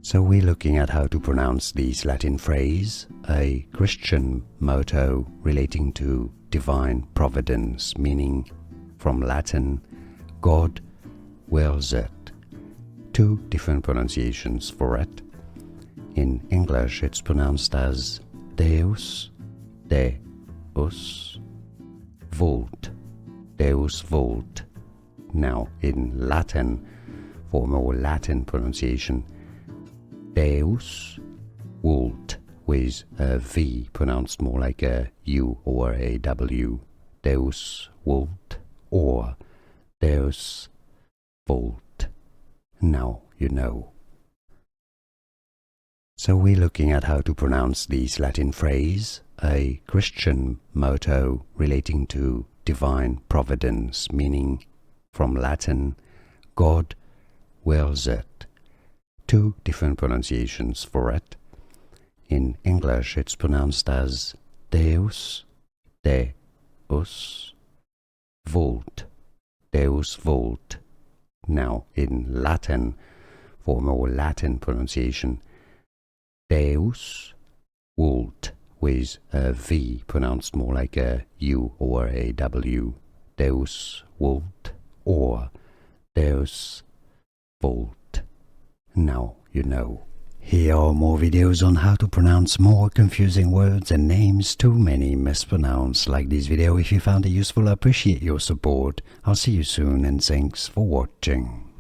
So we're looking at how to pronounce this Latin phrase, a Christian motto relating to divine providence, meaning from Latin, God wills it. Two different pronunciations for it. In English, it's pronounced as Deus, Deus Vult, Deus Vult. Now, in Latin, for more Latin pronunciation, Deus Vult, with a V pronounced more like a U or a W. Deus Vult or Deus Vult. Now you know. So we're looking at how to pronounce this Latin phrase, a Christian motto relating to divine providence, meaning from Latin, God wills it. Two different pronunciations for it. In English, it's pronounced as Deus, Deus Vult, Deus Vult. Now, in Latin, for more Latin pronunciation, Deus Vult, with a V pronounced more like a U or a W. Deus Vult or Deus Vult. Now you know. Here are more videos on how to pronounce more confusing words and names too many mispronounced. Like this video if you found it useful. I appreciate your support. I'll see you soon and thanks for watching.